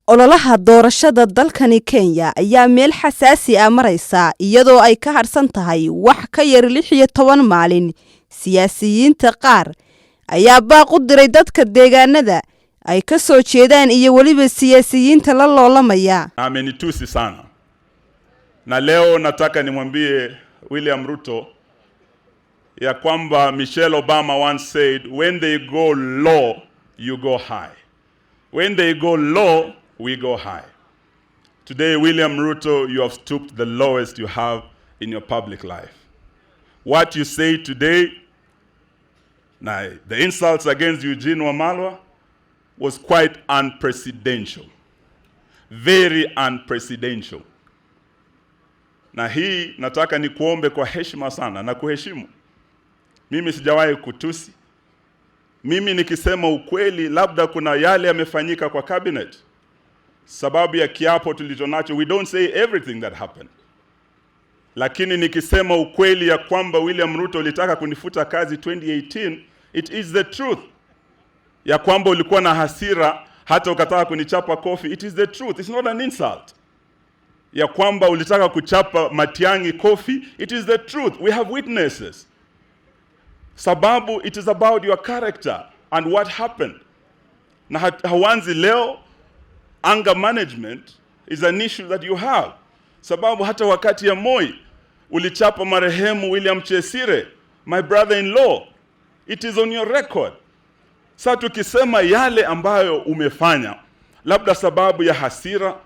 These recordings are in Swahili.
Olalaha Dorashada Dalkani Kenya ayaa meel xasaasi ah maraysa iyadoo ay ka harsan tahay wax ka yar 16 maalin. Siyaasiyiinta qaar ayaa baaq u diray dadka deegaanada ay ka soo jeedaan iyo waliba siyaasiyiinta la loolamaya. Amenitusi sana. Na leo nataka nimwambie William Ruto ya kwamba Michelle Obama once said, when they go low, you go high. When they go low, we go high. Today, William Ruto, you have stooped the lowest you have in your public life. What you say today, now, the insults against Eugene Wamalwa was quite unprecedented. Very unprecedented. Na hii nataka nikuombe kwa heshima sana na kuheshimu. Mimi sijawahi kutusi. Mimi nikisema ukweli labda kuna yale yamefanyika kwa cabinet. Sababu ya kiapo tulichonacho, we don't say everything that happened. Lakini nikisema ukweli ya kwamba William Ruto ulitaka kunifuta kazi 2018, it is the truth. Ya kwamba ulikuwa na hasira hata ukataka kunichapa kofi, it is the truth. It's not an insult. Ya kwamba ulitaka kuchapa Matiang'i kofi, it is the truth. We have witnesses. Sababu it is about your character and what happened. Na hawanzi leo. Anger management is an issue that you have. Sababu hata wakati ya Moi ulichapa marehemu William Chesire, my brother-in-law. It is on your record. Sasa tukisema yale ambayo umefanya, labda sababu ya hasira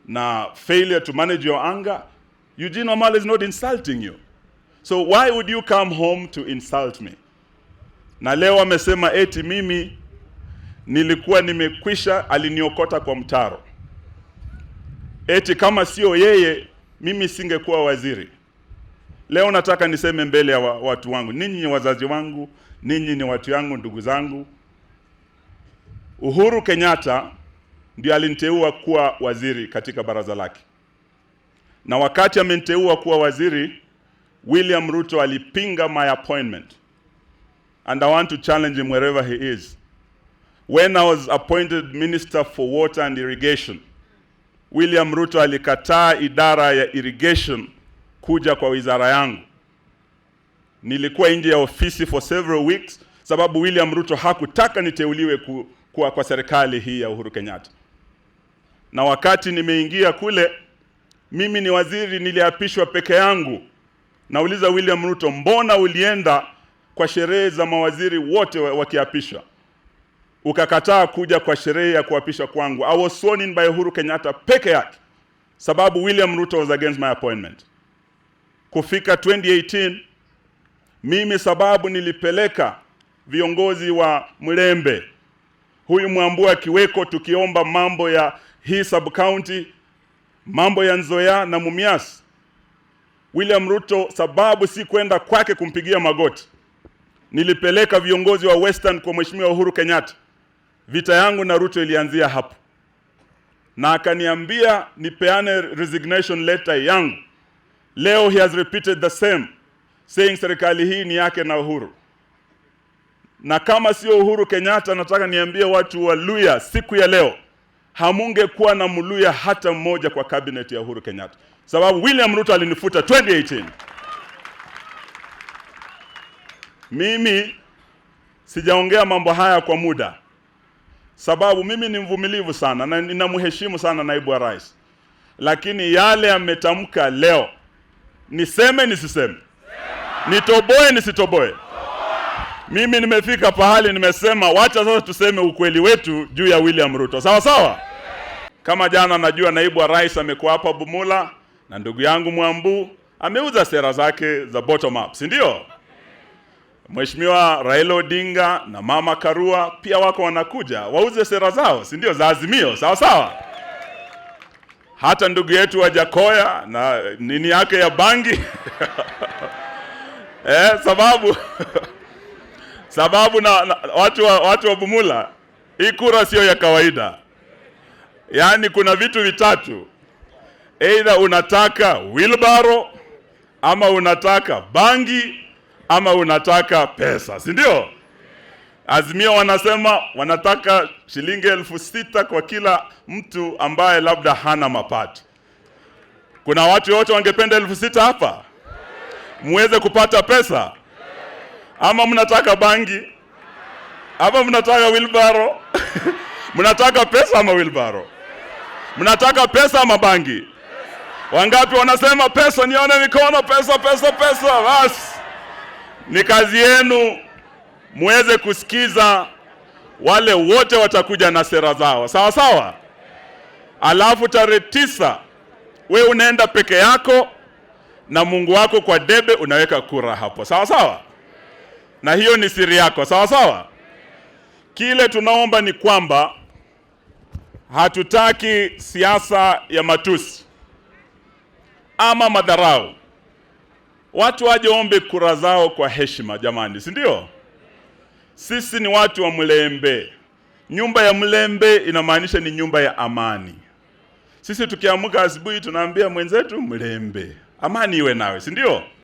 na failure to manage your anger, Eugene Wamalwa is not insulting you. So why would you come home to insult me? Na leo amesema eti mimi nilikuwa nimekwisha, aliniokota kwa mtaro. Eti kama sio yeye, mimi singekuwa waziri. Leo nataka niseme mbele ya watu wangu, ninyi ni wazazi wangu, ninyi ni watu yangu, ndugu zangu. Uhuru Kenyatta ndiye aliniteua kuwa waziri katika baraza lake. Na wakati ameniteua kuwa waziri, William Ruto alipinga my appointment. And I want to challenge him wherever he is. When I was appointed Minister for Water and Irrigation, William Ruto alikataa idara ya irrigation kuja kwa wizara yangu. Nilikuwa nje ya ofisi for several weeks sababu William Ruto hakutaka niteuliwe kwa serikali hii ya Uhuru Kenyatta. Na wakati nimeingia kule, mimi ni waziri, niliapishwa peke yangu. Nauliza William Ruto, mbona ulienda kwa sherehe za mawaziri wote wakiapishwa? Ukakataa kuja kwa sherehe ya kuapishwa kwangu. I was sworn in by Uhuru Kenyatta peke yake. Sababu William Ruto was against my appointment. Kufika 2018, mimi sababu nilipeleka viongozi wa Mlembe, huyu Mwambua Kiweko, tukiomba mambo ya hii sub-county, mambo ya Nzoia na Mumias. William Ruto sababu si kwenda kwake kumpigia magoti, nilipeleka viongozi wa Western kwa Mheshimiwa Uhuru Kenyatta. Vita yangu na Ruto ilianzia hapo. Na akaniambia nipeane resignation letter yangu. Leo he has repeated the same, saying serikali hii ni yake na Uhuru. Na kama sio Uhuru Kenyatta, nataka niambie watu wa Luya siku ya leo, hamungekuwa na Mluya hata mmoja kwa cabinet ya Uhuru Kenyatta. Sababu William Ruto alinifuta 2018. Mimi sijaongea mambo haya kwa muda. Sababu mimi ni mvumilivu sana na ninamheshimu sana naibu wa rais. Lakini yale ametamka leo, niseme nisiseme? Nitoboe nisitoboe? Mimi nimefika pahali nimesema wacha sasa tuseme ukweli wetu juu ya William Ruto. Sawa sawa? Kama jana najua naibu wa rais amekuwa hapa Bumula na ndugu yangu Mwambu ameuza sera zake za bottom up, si ndio? Mheshimiwa Raila Odinga na Mama Karua pia wako wanakuja wauze sera zao, si ndio, za Azimio. Sawa sawa? Hata ndugu yetu wa Jakoya na nini yake ya bangi sababu na watu wa Bumula, hii kura sio ya kawaida. Yaani kuna vitu vitatu. Either unataka wheelbarrow, ama unataka bangi, ama unataka pesa, si ndio? Azimio wanasema wanataka shilingi 6,000 kwa kila mtu ambaye labda hana mapato. Kuna watu wote wangependa 6,000 hapa? Muweze kupata pesa? Ama mnataka bangi? Ama mnataka wheelbarrow? Mnataka pesa ama wheelbarrow? Mnataka pesa ama bangi? Wangapi wanasema pesa? Nione mikono. Pesa, pesa, pesa. Basi ni kazi yenu muweze kusikiza wale wote watakuja na sera zao. Sawa sawa? Alafu tarehe 9 we unaenda peke yako na Mungu wako kwa debe, unaweka kura hapo. Sawa sawa? Na hiyo ni siri yako. Sawa sawa? Kile tunaomba ni kwamba hatutaki siasa ya matusi ama madharau. Watu waje ombe kura zao kwa heshima jamani, si ndio? Sisi ni watu wa Mlembe. Nyumba ya Mlembe inamaanisha ni nyumba ya amani. Sisi tukiamka asubuhi tunaambia mwenzetu Mlembe, amani iwe nawe, si ndio?